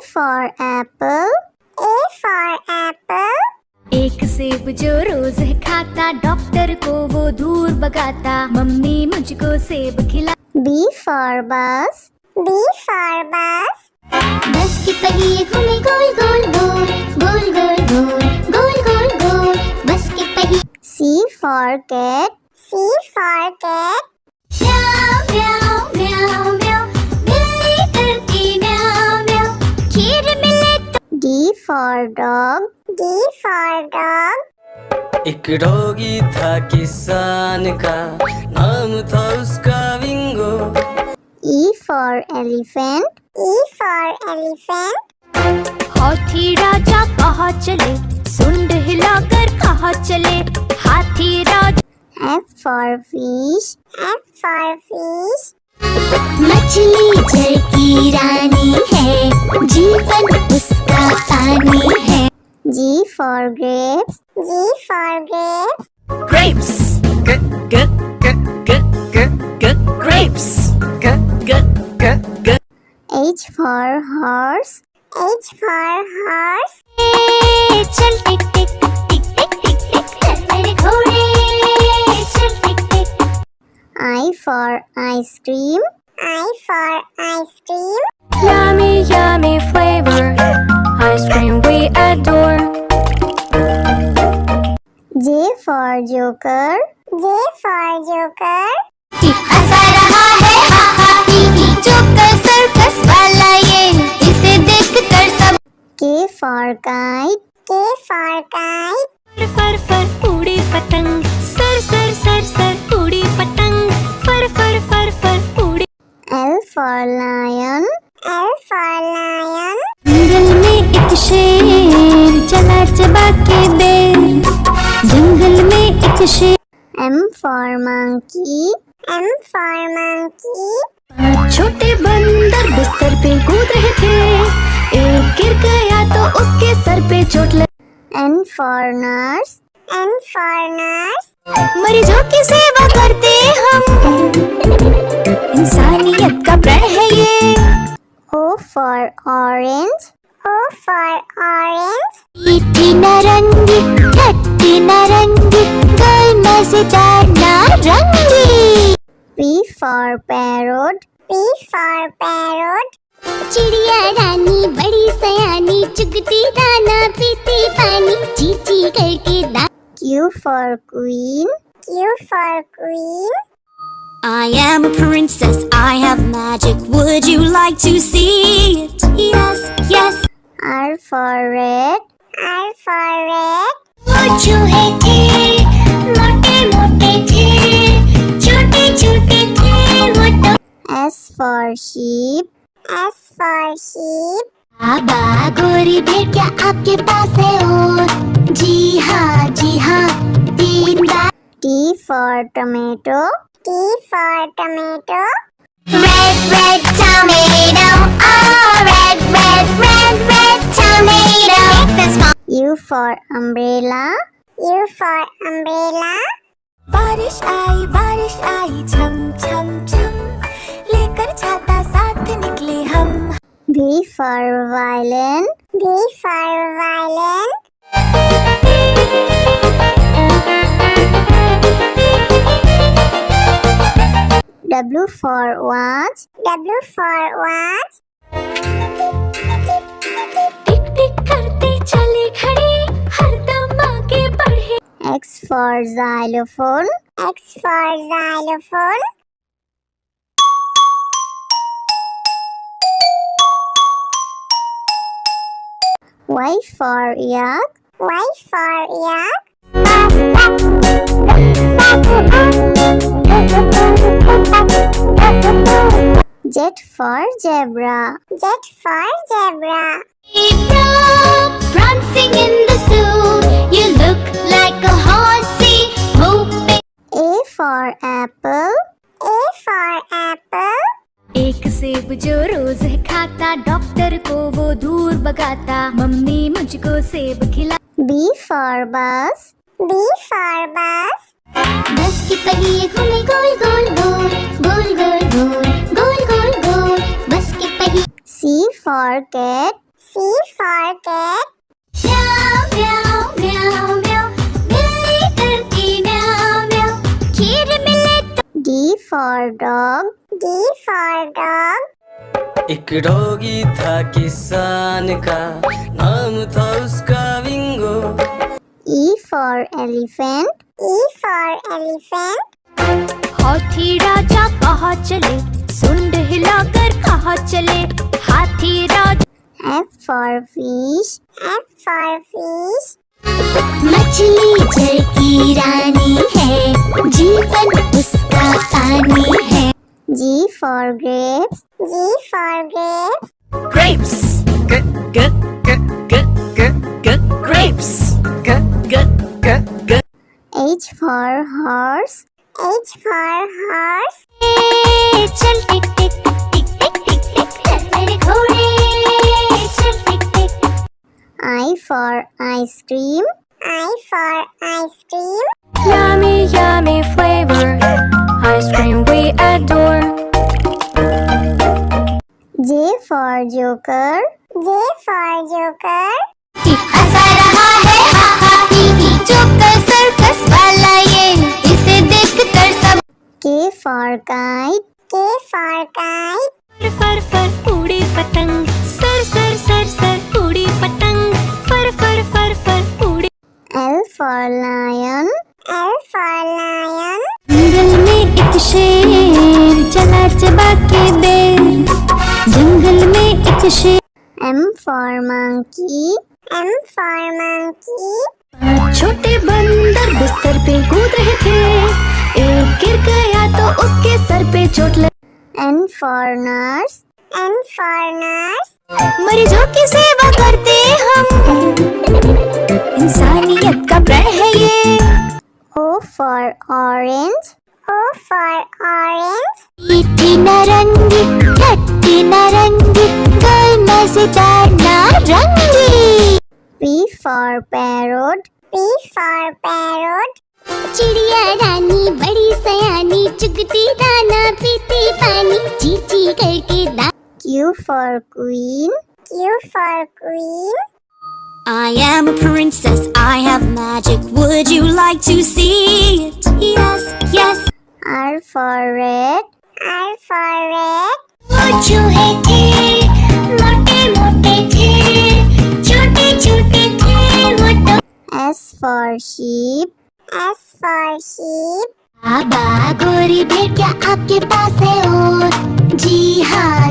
for apple. A for apple. एक सेब जो रोज है खाता, डॉक्टर को वो दूर भगाता, मम्मी मुझको सेब खिला। B for bus. B for bus. बस की पहिए घूमे गोल गोल गोल, गोल गोल गोल, गोल गोल गोल, बस की पहिए। C for cat. C for cat. म्याऊ म्याऊ म्याऊ म्याऊ, बिल्ली करती म्याऊ म्याऊ, खीर मिले तो। D for dog. D for dog. एक डॉगी था किसान का, नाम था उसका विंगो। E for elephant. E for elephant. हाथी राजा कहाँ चले, सुंड हिलाकर कहाँ चले, हाथी राजा। F for fish. F for fish. मछली जल की रानी है, जीवन उसका पानी है। G for grapes. G for grapes. Grapes. Grapes. H for horse. H for horse. चल टिक टिक टिक टिक टिक टिक, चल मेरे घोड़े, चल टिक टिक। I for ice cream. I for ice cream. Yummy yummy flavor, ice cream we adore. J for joker. J for joker. हंसा रहा है हा हा ही ही, joker circus वाला ये, इसे देखकर सब। K for kite. K for kite. फर फर उड़ी पतंग, सर सर सर सर उड़ी पतंग, फर फर फर फर उड़ी। L for lion. L for lion. जंगल में एक शेर चला चबा के बेर, जंगल में एक शेर। M for monkey. M for monkey. छोटे बंदर बिस्तर पे कूद रहे थे, एक गिर गया तो उसके सर पे चोट लगी। N for nurse. N for nurse. मरीजों की सेवा करते हम, इंसानियत का प्रण है ये। O for orange. O for orange. मीठी नारंगी, खट्टी नारंगी, गोल मजेदार नारंगी। P for parrot. P for parrot. चिड़िया रानी बड़ी सयानी, चुगती दाना पीती पानी, ची ची करके दा। Q for queen. Q for queen. I am a princess, I have magic, would you like to see it? Yes, yes. R for red. R for red. वो चूहे थे, मोटे मोटे थे, छोटे छोटे थे वो तो। S for sheep. S for sheep. बाबा गोरी भेड़ क्या आपके पास है और? जी हाँ 3 बार। T for tomato. T for tomato. Red red tomato, oh red red red red tomato. U for umbrella. U for umbrella. बारिश आई छम छम छम, लेकर छाता साथ निकले हम। V for violin. V for violin. W for watch. W for watch. टिक टिक करते चले खड़े, हरदम आगे बढ़े। X for xylophone. X for xylophone. Y for yak. Y for yak. Z for zebra. Z for zebra. Prancing in the zoo, you look like a horsey, whooping. A for apple. A for apple. एक सेब जो रोज है खाता, doctor को वो दूर भगाता, mummy मुझको सेब खिला। B for bus. B for bus. बस की पहिए घूमे गोल गोल गोल, गोल गोल गोल, गोल गोल गोल, बस की पहिए। C for cat. C for cat. म्याऊ म्याऊ म्याऊ म्याऊ बिल्ली करती म्याऊ म्याऊ खीर मिले तो D for dog. D for dog. एक डॉगी था किसान का, नाम था उसका विंगो। E for elephant. E for elephant. हाथी राजा कहाँ चले सुंड हिलाकर कहाँ चले हाथी राजा F for fish. F for fish. मछली जल की रानी है जीवन उसका पानी है G for grapes. G for grapes. Grapes. G g g g g g grapes. G g g g. H for horse. H for horse. चल टिक टिक टिक टिक टिक टिक चल मेरे घोड़े चल टिक टिक I for ice cream. I for ice cream. Yummy yummy flavor ice cream we adore J for joker. J for joker. हंसा रहा है हा हा ही ही joker circus वाला ये इसे देखकर सब K for kite. K for kite. फर फर उड़ी पतंग सर सर सर सर उड़ी पतंग फर फर फर फर उड़ी L for lion. L for lion. जंगल में एक शेर चला चबा के बेर जंगल में एक शेर M for monkey. M for monkey. छोटे बंदर बिस्तर पे कूद रहे थे एक गिर गया तो उसके सर पे चोट लगी N for nurse. N for nurse. मरीजों की सेवा करते हम इंसानियत का प्रण है ये O for orange. O for orange. मीठी नारंगी खट्टी नारंगी गोल मजेदार नारंगी P for parrot. P for parrot. चिड़िया रानी बड़ी सयानी चुगती दाना पीती पानी चींची करके दा Q for queen. Q for queen. I am a princess, I have magic. Would you like to see it? Yes, yes. R for red. R for red. वो चूहे थे मोटे मोटे थे छोटे छोटे थे वो तो S for sheep. S for sheep. बाबा गोरी भेड़ क्या आपके पास है और जी हाँ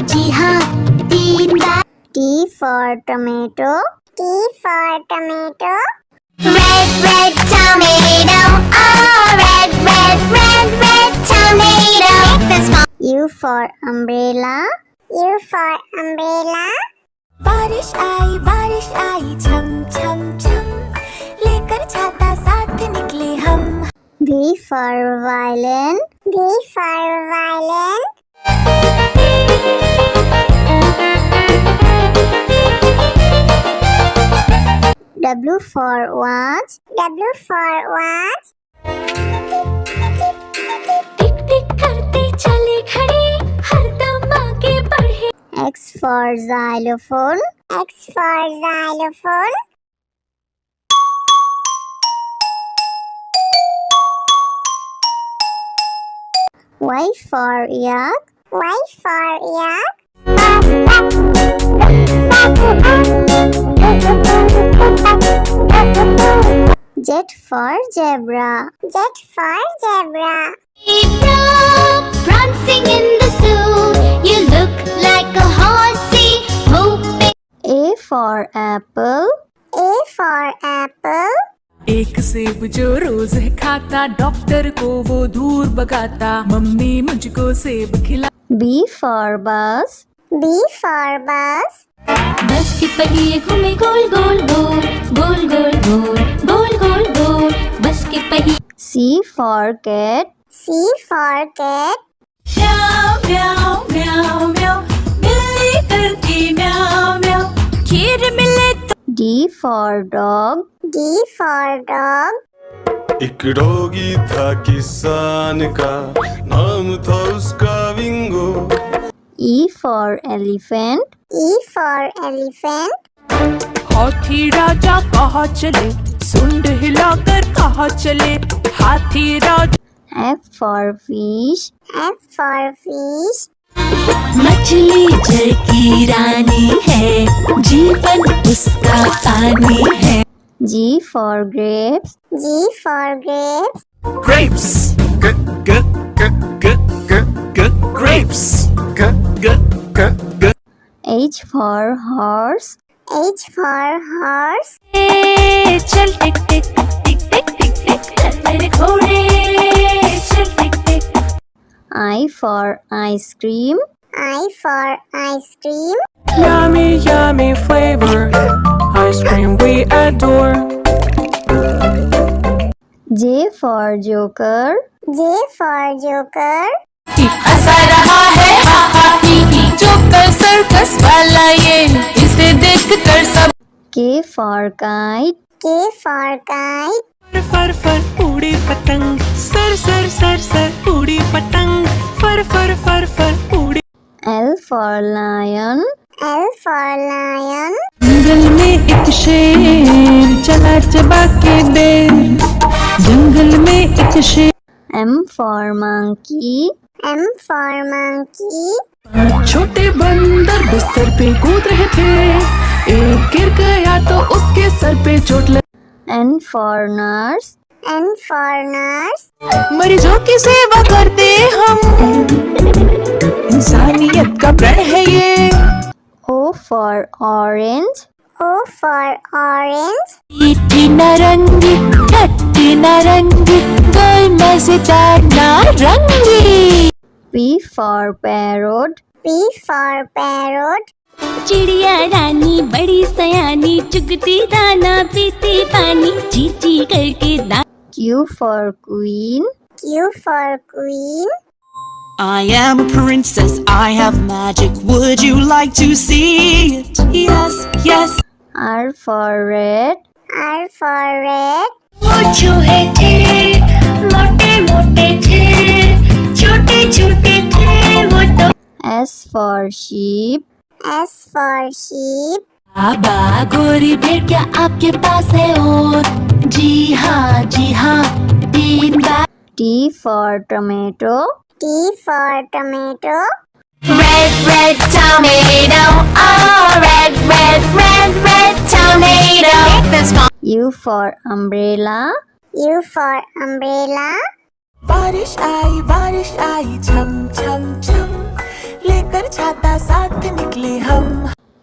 3 बार T for tomato. T for tomato. Red, red tomato. Oh, red, red, red, red tomato. This one. U for umbrella. U for umbrella. बारिश आई छम छम छम लेकर छाता साथ निकले हम V for violin. V for violin. W for watch. W for watch. टिक टिक करते चले खड़े हरदम आगे बढ़े X for xylophone. X for xylophone. Y for yak. Y for yak. Z for zebra. Z for zebra. Prancing in the zoo you look like a horsey moving A for apple. A for apple. एक सेब जो रोज है खाता doctor को वो दूर भगाता mummy मुझको सेब खिला B for bus. B for bus. बस के पहिए घूमे गोल गोल गोल गोल गोल गोल गोल गोल गोल बस के पहिए C for cat. C for cat. म्याऊ म्याऊ म्याऊ म्याऊ बिल्ली करती म्याऊ म्याऊ खीर मिले तो D for dog. D for dog. एक डॉगी था किसान का, नाम था उसका विंगो। E for elephant. E for elephant. हाथी राजा कहाँ चले, सुंड हिलाकर कहाँ चले, हाथी राजा। F for fish. F for fish. मछली जल की रानी है, जीवन उसका पानी है। G for grapes. G for grapes. Grapes. G G G G G G Grapes. G G. G G. H for horse. H for horse. चल टिक टिक टिक टिक टिक टिक, चल मेरे घोड़े चल टिक टिक। I for ice cream. I for ice cream. Yummy, yummy flavor. Ice cream we adore. J for joker. J for joker. हंसा रहा है हा हा ही ही, joker circus वाला ये, इसे देख कर सब। K for kite. K for kite. फर फर फर उड़ी पतंग, सर सर सर सर उड़ी पतंग, फर फर फर फर उड़ी। L for lion. L for lion. जंगल में एक शेर चला चबा के बेर, जंगल में एक शेर। M for monkey. M for monkey. छोटे बंदर बिस्तर पे कूद रहे थे, एक गिर गया तो उसके सर पे चोट लगी। N for nurse. N for nurse. मरीजों की सेवा करते हम, इंसानियत का प्रण है ये। O for orange. O for orange. मीठी नारंगी खट्टी नारंगी, गोल मजेदार नारंगी। P for parrot. P for parrot. चिड़िया रानी बड़ी सयानी, चुगती दाना पीती पानी, चींची करके दाना। Q for queen. Q for queen. I am a princess, I have magic. Would you like to see it? Yes, yes. R for red. R for red. वो चूहे थे, मोटे मोटे थे, छोटे छोटे थे वो तो। S for sheep. S for sheep. आबा गोरी भेड़ क्या आपके पास है और, जी हाँ 3 बार। T for tomato. T for tomato. Red, red tomato. Oh, red, red, red, red tomato. U for umbrella. U for umbrella. बारिश आई छम छम छम, लेकर छाता साथ निकले हम।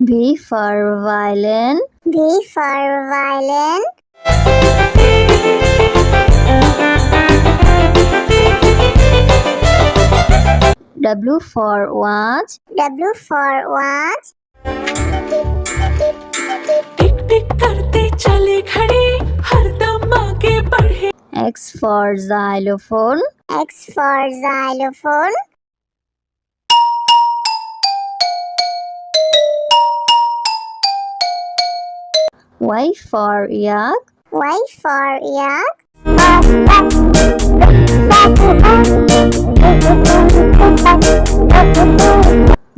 V for violin. V for violin. W for watch. W for watch. टिक टिक करते चले घड़ी, हरदम आगे बढ़े। X for xylophone. X for xylophone. Y for yak. Y for yak.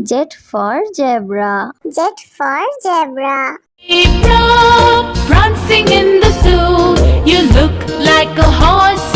Z for zebra. Z for zebra. Prancing in the zoo, you look like a horse.